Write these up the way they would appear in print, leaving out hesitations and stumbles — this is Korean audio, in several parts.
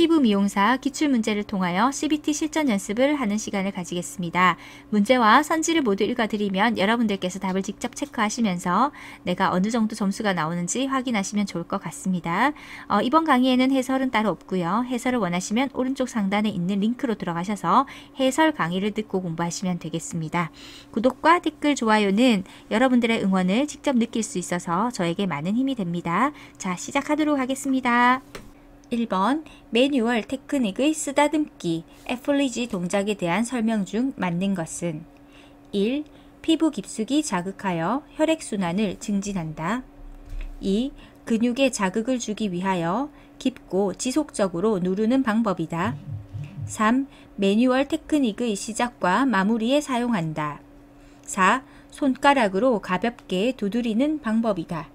피부 미용사 기출문제를 통하여 CBT 실전 연습을 하는 시간을 가지겠습니다. 문제와 선지를 모두 읽어드리면 여러분들께서 답을 직접 체크하시면서 내가 어느 정도 점수가 나오는지 확인하시면 좋을 것 같습니다. 이번 강의에는 해설은 따로 없고요. 해설을 원하시면 오른쪽 상단에 있는 링크로 들어가셔서 해설 강의를 듣고 공부하시면 되겠습니다. 구독과 댓글, 좋아요는 여러분들의 응원을 직접 느낄 수 있어서 저에게 많은 힘이 됩니다. 자, 시작하도록 하겠습니다. 1번 매뉴얼 테크닉의 쓰다듬기, 애플리지 동작에 대한 설명 중 맞는 것은 1. 피부 깊숙이 자극하여 혈액순환을 증진한다. 2. 근육에 자극을 주기 위하여 깊고 지속적으로 누르는 방법이다. 3. 매뉴얼 테크닉의 시작과 마무리에 사용한다. 4. 손가락으로 가볍게 두드리는 방법이다.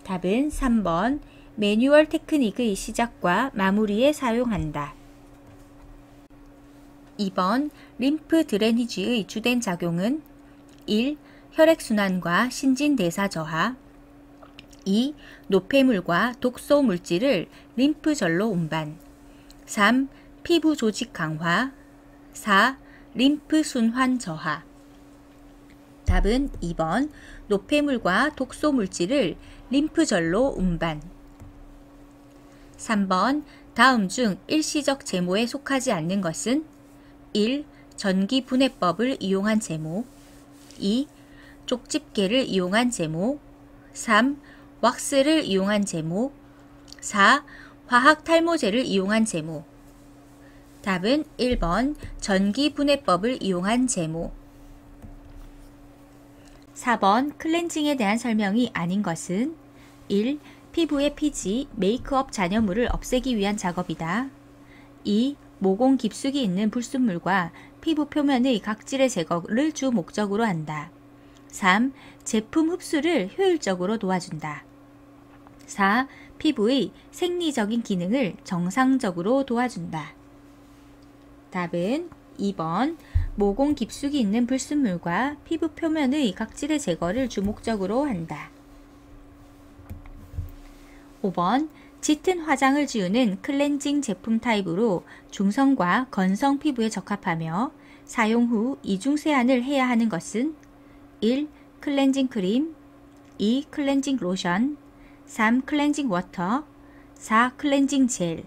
답은 3번 매뉴얼 테크닉의 시작과 마무리에 사용한다. 2번 림프 드레니지의 주된 작용은 1. 혈액순환과 신진대사 저하. 2. 노폐물과 독소 물질을 림프절로 운반. 3. 피부 조직 강화. 4. 림프 순환 저하. 답은 2번 노폐물과 독소 물질을 림프절로 운반. 3번 다음 중 일시적 제모에 속하지 않는 것은 1. 전기분해법을 이용한 제모. 2. 쪽집게를 이용한 제모. 3. 왁스를 이용한 제모. 4. 화학 탈모제를 이용한 제모. 답은 1번 전기분해법을 이용한 제모. 4번 클렌징에 대한 설명이 아닌 것은 1. 피부의 피지, 메이크업 잔여물을 없애기 위한 작업이다. 2. 모공 깊숙이 있는 불순물과 피부 표면의 각질의 제거를 주 목적으로 한다. 3. 제품 흡수를 효율적으로 도와준다. 4. 피부의 생리적인 기능을 정상적으로 도와준다. 답은 2번 모공 깊숙이 있는 불순물과 피부 표면의 각질의 제거를 주 목적으로 한다. 5번 짙은 화장을 지우는 클렌징 제품 타입으로 중성과 건성 피부에 적합하며 사용 후 이중 세안을 해야 하는 것은 1. 클렌징 크림. 2. 클렌징 로션. 3. 클렌징 워터. 4. 클렌징 젤.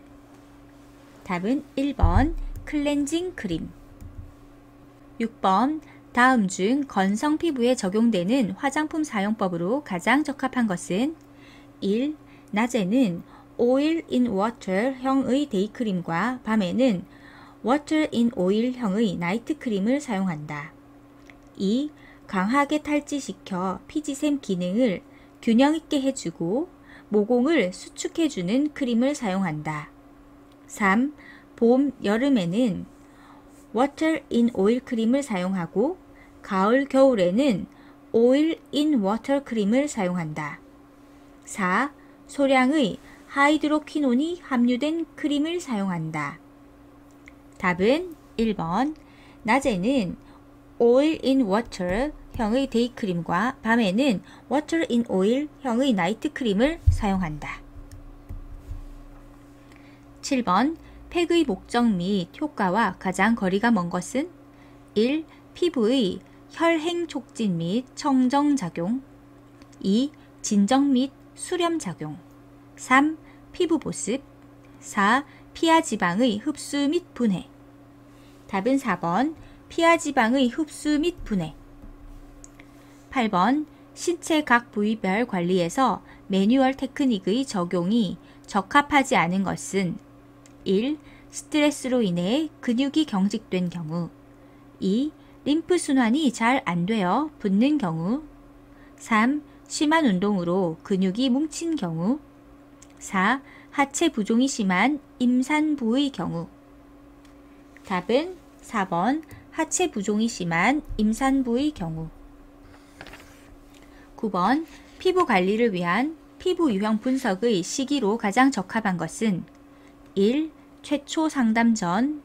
답은 1번 클렌징 크림. 6번 다음 중 건성 피부에 적용되는 화장품 사용법으로 가장 적합한 것은 1. 낮에는 오일 인 워터 형의 데이크림과 밤에는 워터 인 오일 형의 나이트 크림을 사용한다. 2. 강하게 탈지시켜 피지샘 기능을 균형 있게 해주고 모공을 수축해주는 크림을 사용한다. 3. 봄, 여름에는 워터 인 오일 크림을 사용하고 가을, 겨울에는 오일 인 워터 크림을 사용한다. 4. 소량의 하이드로퀴논이 함유된 크림을 사용한다. 답은 1번 낮에는 오일 인 워터 형의 데이크림과 밤에는 워터 인 오일 형의 나이트 크림을 사용한다. 7번 팩의 목적 및 효과와 가장 거리가 먼 것은 1. 피부의 혈행 촉진 및 청정작용. 2. 진정 및 수렴작용. 3. 피부 보습. 4. 피하지방의 흡수 및 분해. 답은 4번 피하지방의 흡수 및 분해. 8번 신체 각 부위별 관리에서 매뉴얼 테크닉의 적용이 적합하지 않은 것은 1. 스트레스로 인해 근육이 경직된 경우. 2. 림프 순환이 잘 안 되어 붓는 경우. 3. 심한 운동으로 근육이 뭉친 경우. 4. 하체 부종이 심한 임산부의 경우. 답은 4번 하체 부종이 심한 임산부의 경우. 9번 피부 관리를 위한 피부 유형 분석의 시기로 가장 적합한 것은 1. 최초 상담 전.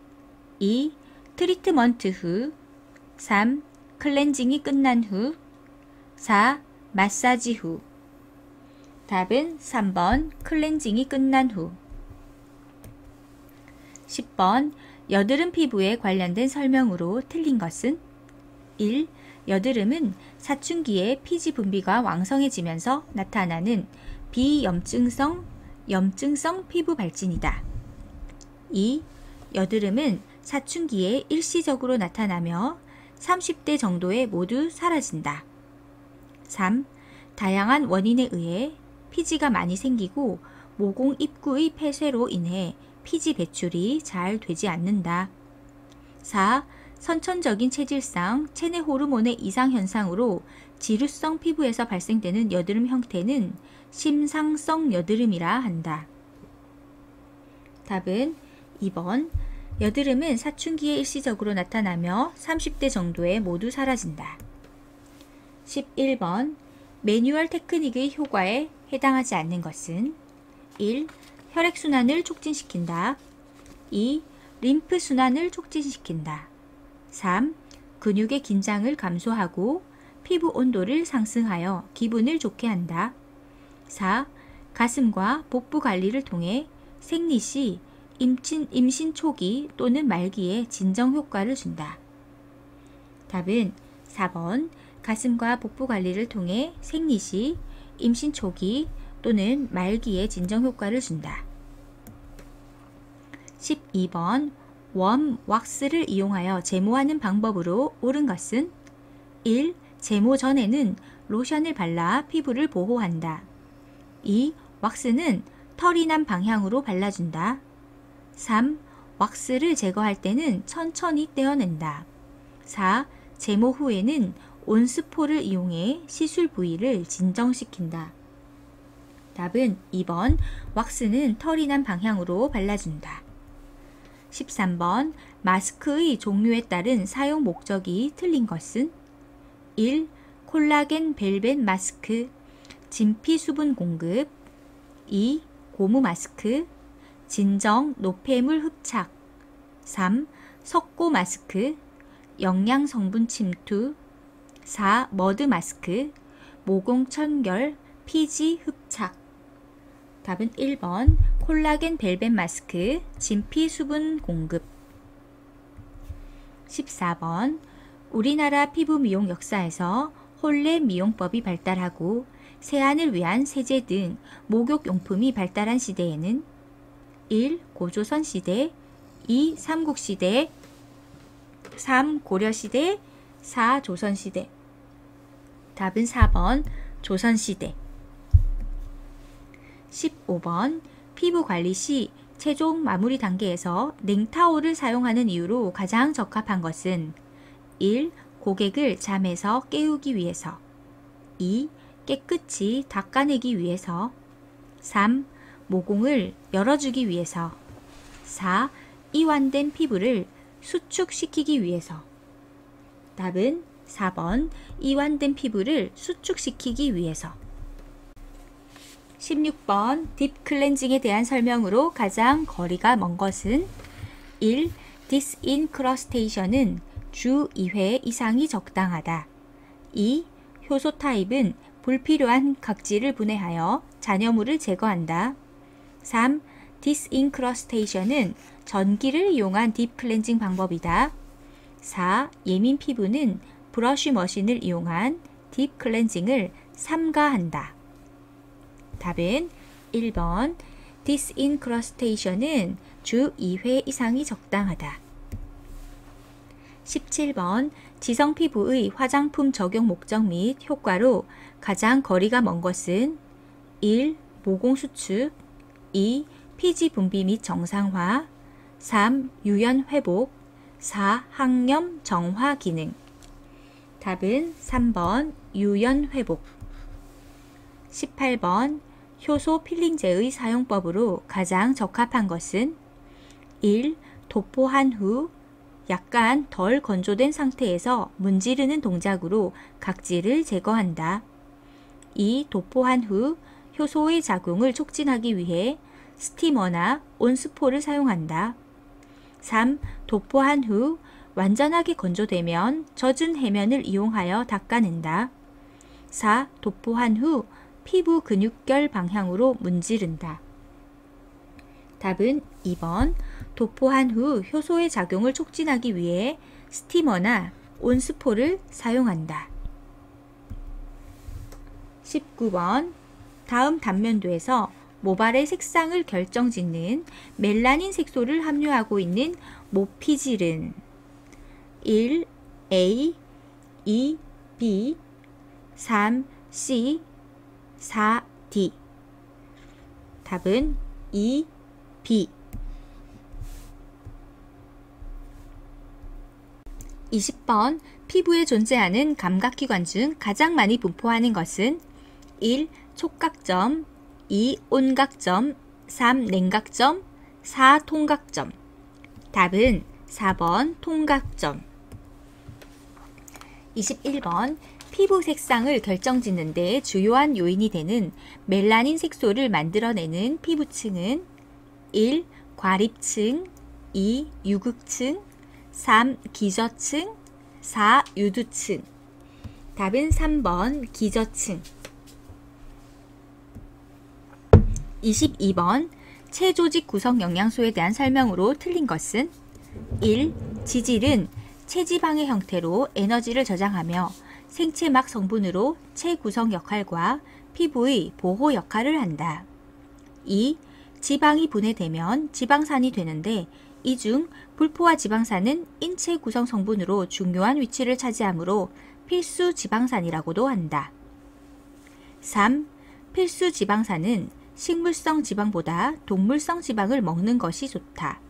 2. 트리트먼트 후. 3. 클렌징이 끝난 후. 4. 마사지 후. 답은 3번 클렌징이 끝난 후. 10번 여드름 피부에 관련된 설명으로 틀린 것은 1. 여드름은 사춘기에 피지 분비가 왕성해지면서 나타나는 비염증성 피부 발진이다. 2. 여드름은 사춘기에 일시적으로 나타나며 30대 정도에 모두 사라진다. 3. 다양한 원인에 의해 피지가 많이 생기고 모공 입구의 폐쇄로 인해 피지 배출이 잘 되지 않는다. 4. 선천적인 체질상 체내 호르몬의 이상 현상으로 지루성 피부에서 발생되는 여드름 형태는 심상성 여드름이라 한다. 답은 2번. 여드름은 사춘기에 일시적으로 나타나며 30대 정도에 모두 사라진다. 11번. 매뉴얼 테크닉의 효과에 해당하지 않는 것은 1. 혈액순환을 촉진시킨다. 2. 림프순환을 촉진시킨다. 3. 근육의 긴장을 감소하고 피부 온도를 상승하여 기분을 좋게 한다. 4. 가슴과 복부 관리를 통해 생리 시 임신 초기 또는 말기에 진정 효과를 준다. 답은 4번. 가슴과 복부 관리를 통해 생리 시 임신 초기 또는 말기에 진정 효과를 준다. 12번. 웜 왁스를 이용하여 제모하는 방법으로 옳은 것은 1. 제모 전에는 로션을 발라 피부를 보호한다. 2. 왁스는 털이 난 방향으로 발라준다. 3. 왁스를 제거할 때는 천천히 떼어낸다. 4. 제모 후에는 온스포를 이용해 시술 부위를 진정시킨다. 답은 2번. 왁스는 털이 난 방향으로 발라준다. 13번. 마스크의 종류에 따른 사용 목적이 틀린 것은 1. 콜라겐 벨벳 마스크, 진피 수분 공급. 2. 고무 마스크, 진정 노폐물 흡착. 3. 석고 마스크, 영양 성분 침투. 4. 머드 마스크, 모공 청결, 피지 흡착. 답은 1번. 콜라겐 벨벳 마스크, 진피 수분 공급. 14번. 우리나라 피부 미용 역사에서 홀레 미용법이 발달하고 세안을 위한 세제 등 목욕용품이 발달한 시대에는 1. 고조선 시대, 2. 삼국시대, 3. 고려시대, 4. 조선시대. 답은 4번. 조선시대. 15번. 피부 관리 시 최종 마무리 단계에서 냉타올을 사용하는 이유로 가장 적합한 것은 1. 고객을 잠에서 깨우기 위해서. 2. 깨끗이 닦아내기 위해서. 3. 모공을 열어주기 위해서. 4. 이완된 피부를 수축시키기 위해서. 답은 4번. 이완된 피부를 수축시키기 위해서. 16번. 딥 클렌징에 대한 설명으로 가장 거리가 먼 것은 1. 디스인크러스테이션은 주 2회 이상이 적당하다. 2. 효소 타입은 불필요한 각질을 분해하여 잔여물을 제거한다. 3. 디스인크러스테이션은 전기를 이용한 딥 클렌징 방법이다. 4. 예민 피부는 브러쉬 머신을 이용한 딥 클렌징을 삼가한다. 답은 1번. 디스인크러스테이션은 주 2회 이상이 적당하다. 17번. 지성 피부의 화장품 적용 목적 및 효과로 가장 거리가 먼 것은 1. 모공 수축. 2. 피지 분비 및 정상화. 3. 유연 회복. 4. 항염 정화 기능. 답은 3번. 유연 회복. 18번. 효소 필링제의 사용법으로 가장 적합한 것은 1. 도포한 후 약간 덜 건조된 상태에서 문지르는 동작으로 각질을 제거한다. 2. 도포한 후 효소의 작용을 촉진하기 위해 스티머나 온스포를 사용한다. 3. 도포한 후 완전하게 건조되면 젖은 해면을 이용하여 닦아낸다. 4. 도포한 후 피부 근육결 방향으로 문지른다. 답은 2번. 도포한 후 효소의 작용을 촉진하기 위해 스티머나 온스포를 사용한다. 19번 다음 단면도에서 모발의 색상을 결정짓는 멜라닌 색소를 함유하고 있는 모피질은 1. A 2. B 3. C 4. D. 답은 2. B. 20번 피부에 존재하는 감각기관 중 가장 많이 분포하는 것은 1. 촉각점 2. 온각점 3. 냉각점 4. 통각점. 답은 4번 통각점. 21번 피부 색상을 결정짓는 데 주요한 요인이 되는 멜라닌 색소를 만들어내는 피부층은 1. 과립층 2. 유극층 3. 기저층 4. 유두층. 답은 3번 기저층. 22번 체조직 구성 영양소에 대한 설명으로 틀린 것은 1. 지질은 체지방의 형태로 에너지를 저장하며 생체막 성분으로 체구성 역할과 피부의 보호 역할을 한다. 2. 지방이 분해되면 지방산이 되는데 이 중 불포화 지방산은 인체 구성 성분으로 중요한 위치를 차지하므로 필수 지방산이라고도 한다. 3. 필수 지방산은 식물성 지방보다 동물성 지방을 먹는 것이 좋다.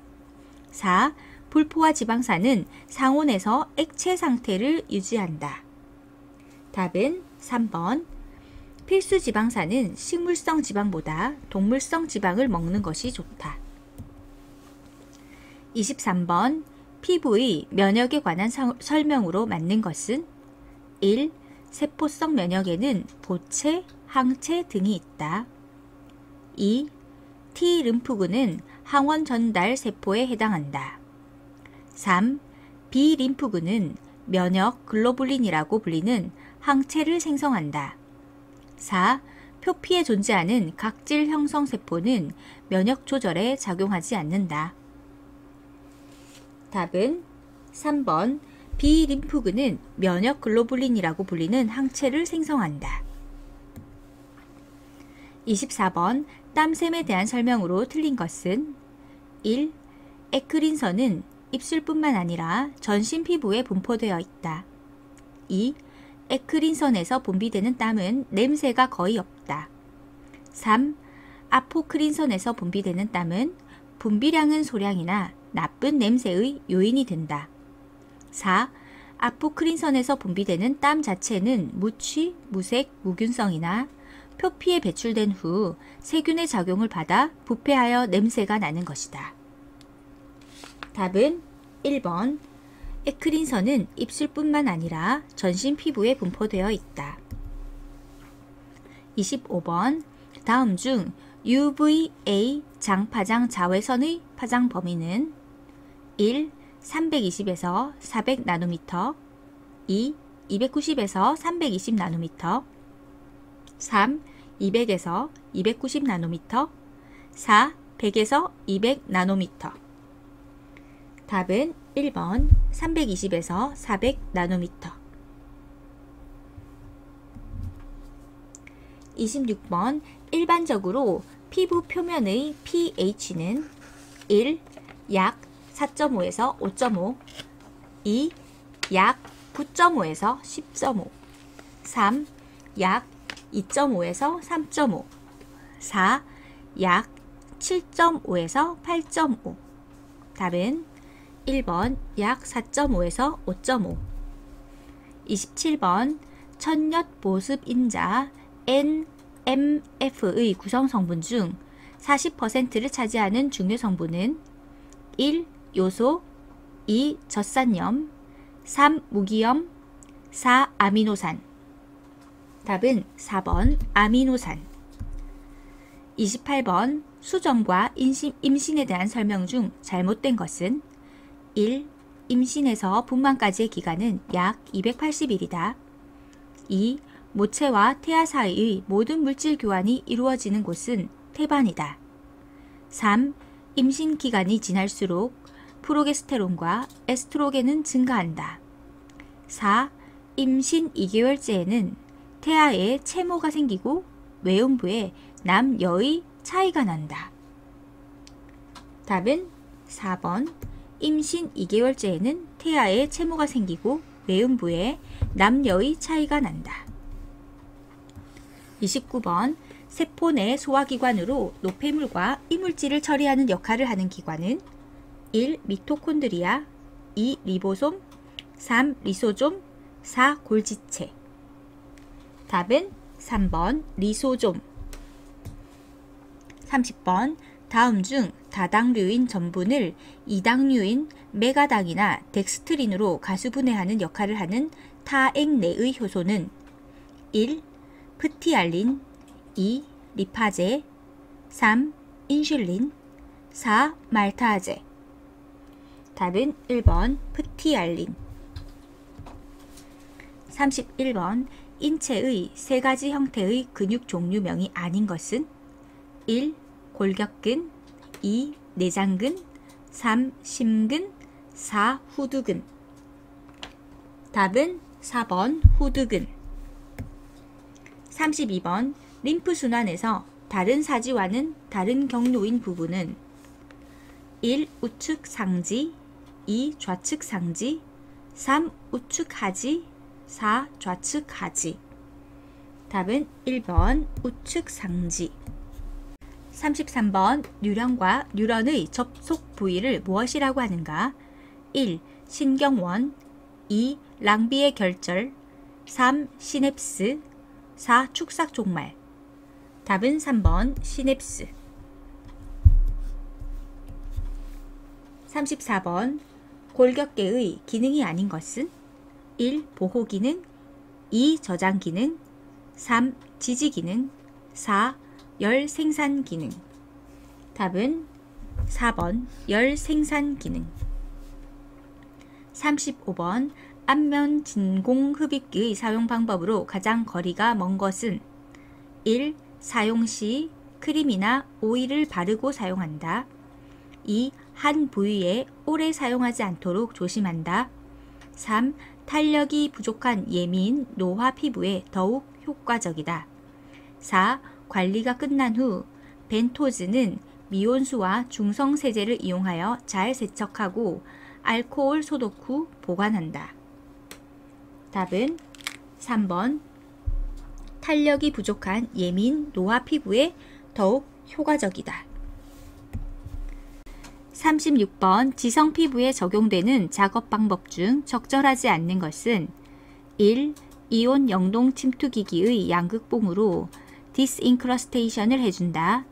4. 불포화 지방산은 상온에서 액체 상태를 유지한다. 답은 3번. 필수 지방산은 식물성 지방보다 동물성 지방을 먹는 것이 좋다. 23번 피부의 면역에 관한 설명으로 맞는 것은 1. 세포성 면역에는 보채, 항체 등이 있다. 2. T 림프구는 항원 전달 세포에 해당한다. 3. B 림프구는 면역 글로불린이라고 불리는 항체를 생성한다. 4. 표피에 존재하는 각질 형성 세포는 면역 조절에 작용하지 않는다. 답은 3번 B 림프구는 면역 글로불린이라고 불리는 항체를 생성한다. 24번 땀샘에 대한 설명으로 틀린 것은 1. 에크린선은 입술뿐만 아니라 전신 피부에 분포되어 있다. 2. 에크린선에서 분비되는 땀은 냄새가 거의 없다. 3. 아포크린선에서 분비되는 땀은 분비량은 소량이나 나쁜 냄새의 요인이 된다. 4. 아포크린선에서 분비되는 땀 자체는 무취, 무색, 무균성이나 표피에 배출된 후 세균의 작용을 받아 부패하여 냄새가 나는 것이다. 답은 1번. 에크린선은 입술뿐만 아니라 전신 피부에 분포되어 있다. 25번 다음 중 UVA 장파장 자외선의 파장 범위는 1. 320에서 400나노미터 2. 290에서 320나노미터 3. 200에서 290나노미터 4. 100에서 200나노미터. 답은 1번 320에서 400나노미터. 26번 일반적으로 피부 표면의 pH는 1. 약 4.5에서 5.5 2. 약 9.5에서 10.5 3. 약 2.5에서 3.5 4. 약 7.5에서 8.5. 답은 1번 약 4.5에서 5.5. 27번 천엿 보습인자 NMF의 구성성분 중 40%를 차지하는 중요 성분은 1. 요소 2. 젖산염 3. 무기염 4. 아미노산. 답은 4번 아미노산. 28번 수정과 임신에 대한 설명 중 잘못된 것은 1. 임신에서 분만까지의 기간은 약 280일이다. 2. 모체와 태아 사이의 모든 물질 교환이 이루어지는 곳은 태반이다. 3. 임신 기간이 지날수록 프로게스테론과 에스트로겐은 증가한다. 4. 임신 2개월째에는 태아에 채모가 생기고 외음부에 남-여의 차이가 난다. 답은 4번. 임신 2개월째에는 태아에 채모가 생기고 외음부에 남-여의 차이가 난다. 29번. 세포 내 소화기관으로 노폐물과 이물질을 처리하는 역할을 하는 기관은 1. 미토콘드리아 2. 리보솜 3. 리소좀 4. 골지체. 답은 3번 리소좀. 30번. 다음 중 다당류인 전분을 이당류인 메가당이나 덱스트린으로 가수분해하는 역할을 하는 타액 내의 효소는 1. 프티알린 2. 리파제 3. 인슐린 4. 말타제. 답은 1번 프티알린. 31번. 인체의 세 가지 형태의 근육 종류명이 아닌 것은 1. 골격근 2. 내장근 3. 심근 4. 후두근. 답은 4번 후두근. 32번. 림프순환에서 다른 사지와는 다른 경로인 부분은 1. 우측 상지 2. 좌측 상지 3. 우측 하지 4. 좌측 하지. 답은 1번 우측 상지. 33번. 뉴런과 뉴런의 접속 부위를 무엇이라고 하는가? 1. 신경원 2. 랑비의 결절 3. 시냅스 4. 축삭종말. 답은 3번 시냅스. 34번. 골격계의 기능이 아닌 것은 1. 보호기능 2. 저장기능 3. 지지기능 4. 열생산기능. 답은 4번 열생산기능. 35번. 안면 진공흡입기의 사용 방법으로 가장 거리가 먼 것은 1. 사용 시 크림이나 오일을 바르고 사용한다. 2. 한 부위에 오래 사용하지 않도록 조심한다. 3. 탄력이 부족한 예민, 노화 피부에 더욱 효과적이다. 4. 관리가 끝난 후 벤토즈는 미온수와 중성세제를 이용하여 잘 세척하고 알코올 소독 후 보관한다. 답은 3번 탄력이 부족한 예민, 노화 피부에 더욱 효과적이다. 36번. 지성 피부에 적용되는 작업 방법 중 적절하지 않는 것은 1. 이온 영동 침투기기의 양극봉으로 디스인크러스테이션을 해준다.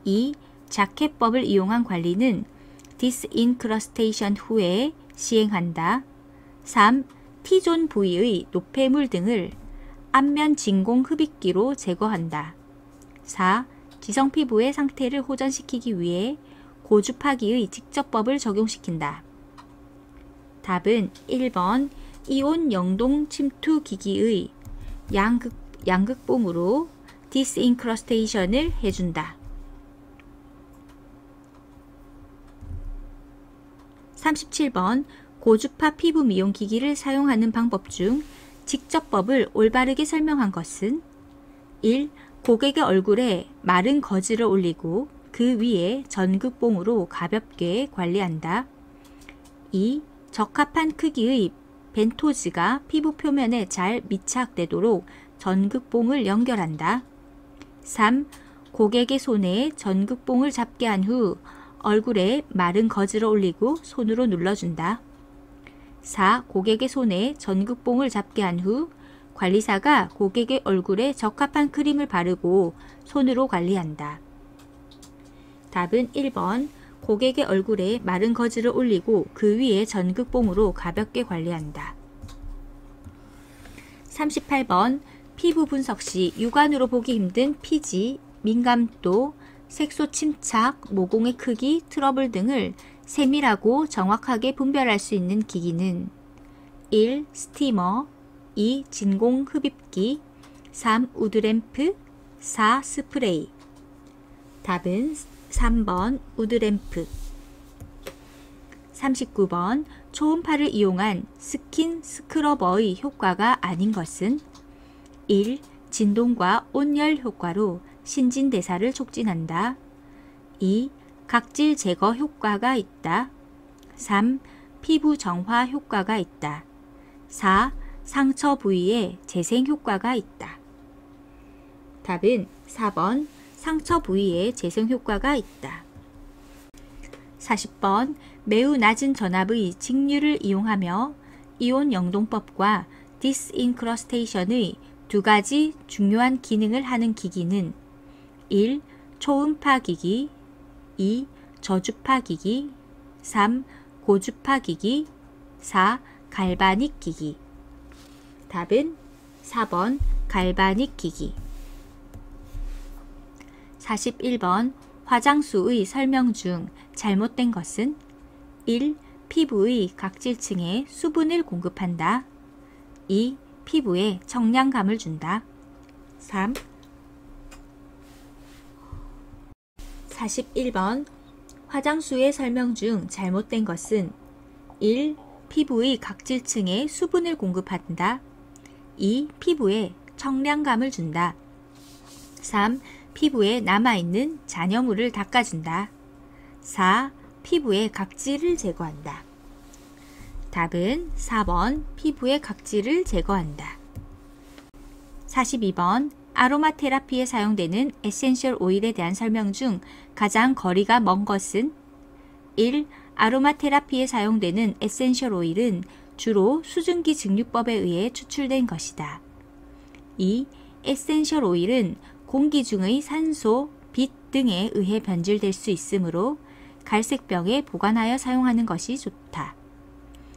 2. 자켓법을 이용한 관리는 디스인크러스테이션 후에 시행한다. 3. T존 부위의 노폐물 등을 안면 진공 흡입기로 제거한다. 4. 지성 피부의 상태를 호전시키기 위해 고주파기의 직접법을 적용시킨다. 답은 1번 이온 영동 침투 기기의 양극봉으로 디스인크러스테이션을 해준다. 37번. 고주파 피부 미용 기기를 사용하는 방법 중 직접법을 올바르게 설명한 것은 1. 고객의 얼굴에 마른 거즈를 올리고 그 위에 전극봉으로 가볍게 관리한다. 2. 적합한 크기의 벤토즈가 피부 표면에 잘 밀착되도록 전극봉을 연결한다. 3. 고객의 손에 전극봉을 잡게 한 후 얼굴에 마른 거즈를 올리고 손으로 눌러준다. 4. 고객의 손에 전극봉을 잡게 한 후 관리사가 고객의 얼굴에 적합한 크림을 바르고 손으로 관리한다. 답은 1번 고객의 얼굴에 마른 거즈를 올리고 그 위에 전극봉으로 가볍게 관리한다. 38번. 피부 분석 시 육안으로 보기 힘든 피지, 민감도, 색소 침착, 모공의 크기, 트러블 등을 세밀하고 정확하게 분별할 수 있는 기기는 1. 스티머 2. 진공 흡입기 3. 우드램프 4. 스프레이. 답은 3번 우드램프. 39번 초음파를 이용한 스킨 스크러버의 효과가 아닌 것은 1. 진동과 온열 효과로 신진대사를 촉진한다. 2. 각질 제거 효과가 있다. 3. 피부 정화 효과가 있다. 4. 상처 부위에 재생 효과가 있다. 답은 4번 상처 부위에 재생 효과가 있다. 40번 매우 낮은 전압의 직류를 이용하며 이온 영동법과 디스인크러스테이션의 두 가지 중요한 기능을 하는 기기는 1. 초음파 기기, 2. 저주파 기기, 3. 고주파 기기, 4. 갈바닉 기기. 답은 4번 갈바닉 기기. 41번 화장수의 설명 중 잘못된 것은 1. 피부의 각질층에 수분을 공급한다. 2. 피부에 청량감을 준다. 3. 41번 화장수의 설명 중 잘못된 것은 1. 피부의 각질층에 수분을 공급한다. 2. 피부에 청량감을 준다. 3. 피부에 남아있는 잔여물을 닦아준다. 4. 피부의 각질을 제거한다. 답은 4번 피부의 각질을 제거한다. 42번 아로마 테라피에 사용되는 에센셜 오일에 대한 설명 중 가장 거리가 먼 것은 1. 아로마 테라피에 사용되는 에센셜 오일은 주로 수증기 증류법에 의해 추출된 것이다. 2. 에센셜 오일은 공기 중의 산소, 빛 등에 의해 변질될 수 있으므로 갈색병에 보관하여 사용하는 것이 좋다.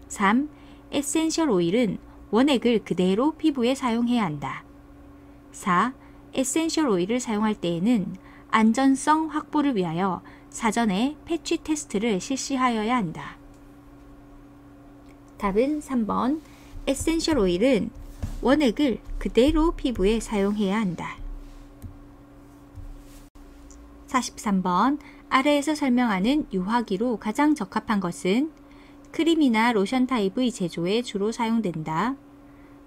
3. 에센셜 오일은 원액을 그대로 피부에 사용해야 한다. 4. 에센셜 오일을 사용할 때에는 안전성 확보를 위하여 사전에 패취 테스트를 실시하여야 한다. 답은 3번 에센셜 오일은 원액을 그대로 피부에 사용해야 한다. 43번 아래에서 설명하는 유화기로 가장 적합한 것은 크림이나 로션 타입의 제조에 주로 사용된다.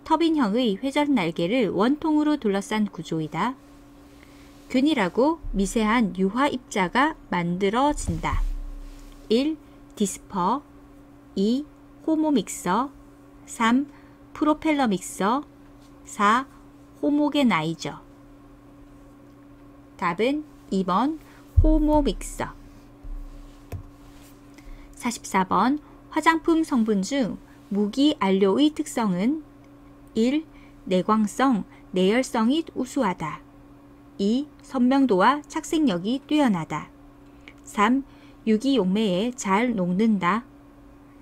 터빈형의 회전 날개를 원통으로 둘러싼 구조이다. 균일하고 미세한 유화 입자가 만들어진다. 1. 디스퍼 2. 호모 믹서 3. 프로펠러 믹서 4. 호모게나이저. 답은 2번 호모 믹서. 44번 화장품 성분 중 무기 안료의 특성은 1. 내광성, 내열성이 우수하다. 2. 선명도와 착색력이 뛰어나다. 3. 유기 용매에 잘 녹는다.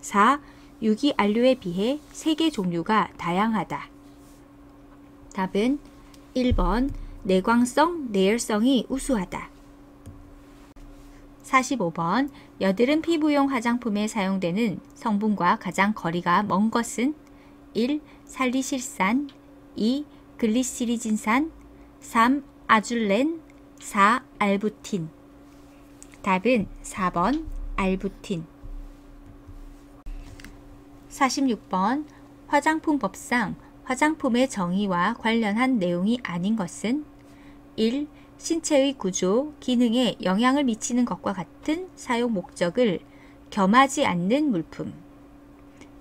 4. 유기 안료에 비해 색의 종류가 다양하다. 답은 1번 내광성, 내열성이 우수하다. 45번 여드름 피부용 화장품에 사용되는 성분과 가장 거리가 먼 것은 1. 살리실산 2. 글리시리진산 3. 아줄렌 4. 알부틴. 답은 4번 알부틴. 46번 화장품법상 화장품의 정의와 관련한 내용이 아닌 것은 1. 신체의 구조, 기능에 영향을 미치는 것과 같은 사용 목적을 겸하지 않는 물품.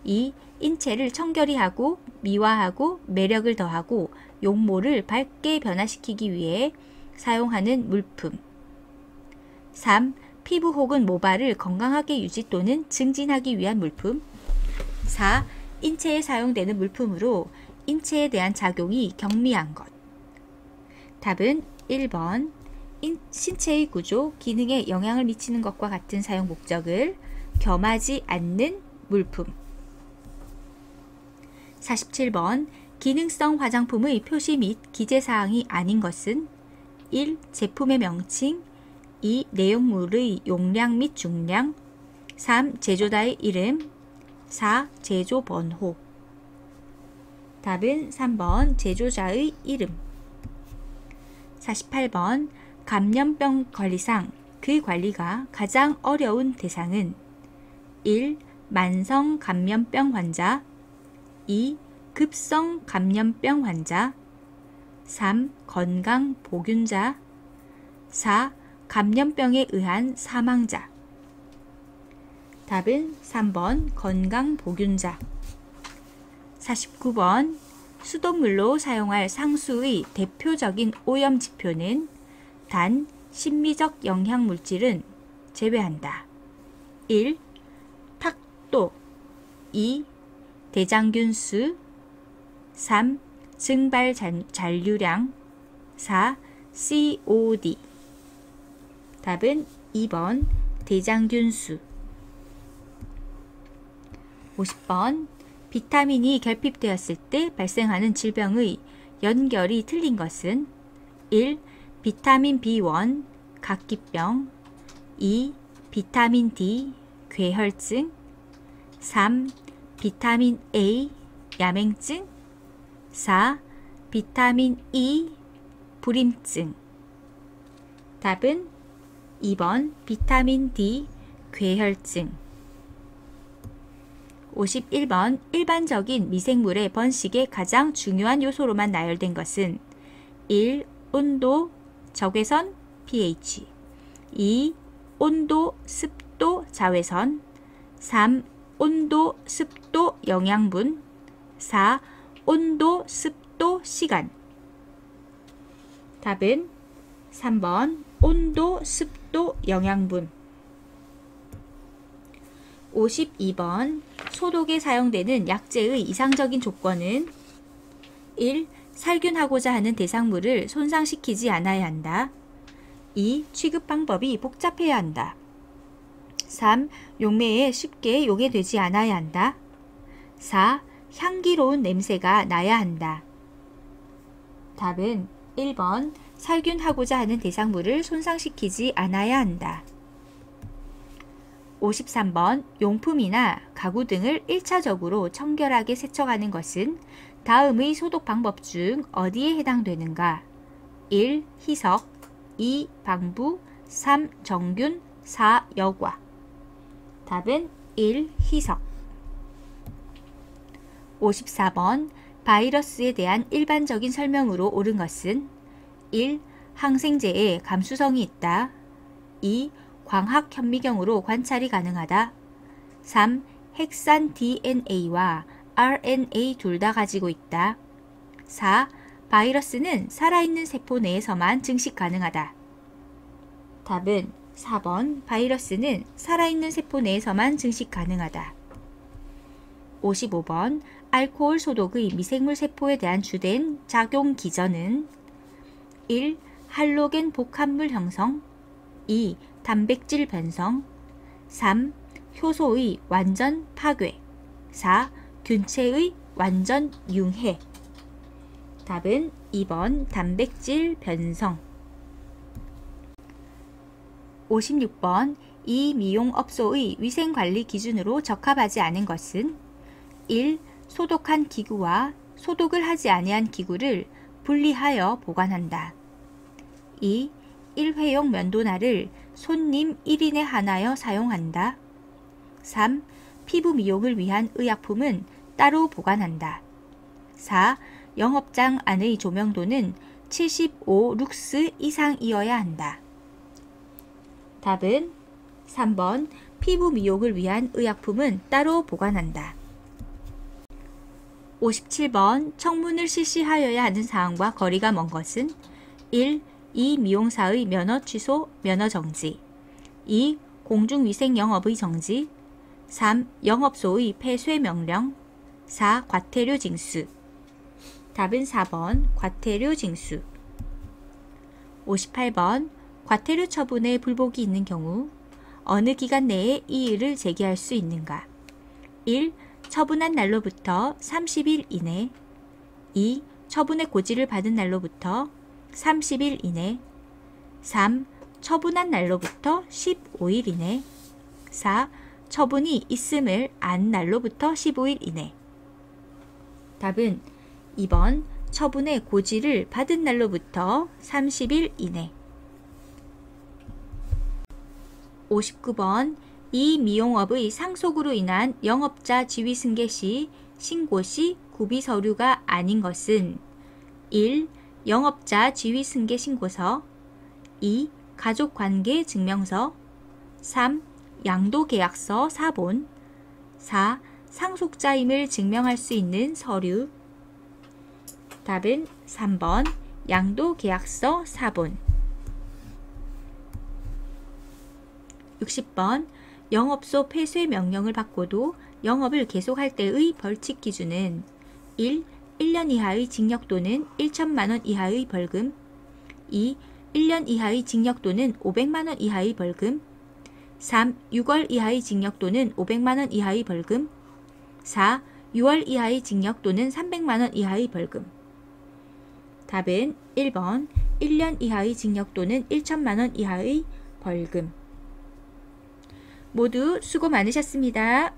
2. 인체를 청결히 하고 미화하고 매력을 더하고 용모를 밝게 변화시키기 위해 사용하는 물품. 3. 피부 혹은 모발을 건강하게 유지 또는 증진하기 위한 물품. 4. 인체에 사용되는 물품으로 인체에 대한 작용이 경미한 것. 답은 1번 신체의 구조, 기능에 영향을 미치는 것과 같은 사용 목적을 겸하지 않는 물품. 47번 기능성 화장품의 표시 및 기재사항이 아닌 것은 1. 제품의 명칭 2. 내용물의 용량 및 중량 3. 제조자의 이름 4. 제조 번호. 답은 3번 제조자의 이름. 48번 감염병 관리상 그 관리가 가장 어려운 대상은 1. 만성 감염병 환자 2. 급성 감염병 환자 3. 건강 보균자 4. 감염병에 의한 사망자. 답은 3번 건강 보균자. 49번 수돗물로 사용할 상수의 대표적인 오염 지표는 단 심미적 영향 물질은 제외한다. 1. 탁도 2. 대장균수 3. 증발 잔류량 4. COD. 답은 2번 대장균수. 50번 비타민이 결핍되었을 때 발생하는 질병의 연결이 틀린 것은 1. 비타민 B1 각기병 2. 비타민 D 괴혈증 3. 비타민 A 야맹증 4. 비타민 E 불임증. 답은 2번 비타민 D 괴혈증. 51번 일반적인 미생물의 번식에 가장 중요한 요소로만 나열된 것은 1. 온도, 적외선, pH 2. 온도, 습도, 자외선 3. 온도, 습도, 영양분 4. 온도, 습도, 시간. 답은 3번 온도, 습도, 영양분. 52번 소독에 사용되는 약재의 이상적인 조건은 1. 살균하고자 하는 대상물을 손상시키지 않아야 한다. 2. 취급 방법이 복잡해야 한다. 3. 용매에 쉽게 요괴되지 않아야 한다. 4. 향기로운 냄새가 나야 한다. 답은 1번 살균하고자 하는 대상물을 손상시키지 않아야 한다. 53번 용품이나 가구 등을 1차적으로 청결하게 세척하는 것은 다음의 소독 방법 중 어디에 해당되는가? 1. 희석 2. 방부 3. 정균 4. 여과. 답은 1. 희석. 54번 바이러스에 대한 일반적인 설명으로 옳은 것은 1. 항생제에 감수성이 있다. 2. 광학 현미경으로 관찰이 가능하다. 3. 핵산 DNA와 RNA 둘 다 가지고 있다. 4. 바이러스는 살아있는 세포 내에서만 증식 가능하다. 답은 4번 바이러스는 살아있는 세포 내에서만 증식 가능하다. 55번 알코올 소독의 미생물 세포에 대한 주된 작용 기전은 1. 할로겐 복합물 형성 2. 단백질 변성 3. 효소의 완전 파괴 4. 균체의 완전 융해. 답은 2번 단백질 변성. 56번 이 미용업소의 위생관리 기준으로 적합하지 않은 것은 1. 소독한 기구와 소독을 하지 아니한 기구를 분리하여 보관한다. 2. 일회용 면도날을 손님 1인에 한하여 사용한다. 3. 피부 미용을 위한 의약품은 따로 보관한다. 4. 영업장 안의 조명도는 75 룩스 이상이어야 한다. 답은 3번 피부 미용을 위한 의약품은 따로 보관한다. 57번 청문을 실시하여야 하는 사항과 거리가 먼 것은 1. 이 미용사의 면허 취소, 면허 정지 2. 공중위생 영업의 정지 3. 영업소의 폐쇄 명령 4. 과태료 징수. 답은 4번 과태료 징수. 58번 과태료 처분에 불복이 있는 경우 어느 기간 내에 이의를 제기할 수 있는가? 1. 처분한 날로부터 30일 이내 2. 처분의 고지를 받은 날로부터 30일 이내 3. 처분한 날로부터 15일 이내 4. 처분이 있음을 안 날로부터 15일 이내. 답은 2번 처분의 고지를 받은 날로부터 30일 이내. 59번 이 미용업의 상속으로 인한 영업자 지위 승계 시 신고 시 구비 서류가 아닌 것은 1. 영업자 지위 승계 신고서 2. 가족관계 증명서 3. 양도계약서 사본 4. 상속자임을 증명할 수 있는 서류. 답은 3번 양도계약서 사본. 60번 영업소 폐쇄 명령을 받고도 영업을 계속할 때의 벌칙 기준은 1. 1년 이하의 징역 또는 1천만 원 이하의 벌금 2. 1년 이하의 징역 또는 500만 원 이하의 벌금 3. 6월 이하의 징역 또는 500만 원 이하의 벌금 4. 6월 이하의 징역 또는 300만 원 이하의 벌금. 답은 1번 1년 이하의 징역 또는 1천만 원 이하의 벌금. 모두 수고 많으셨습니다.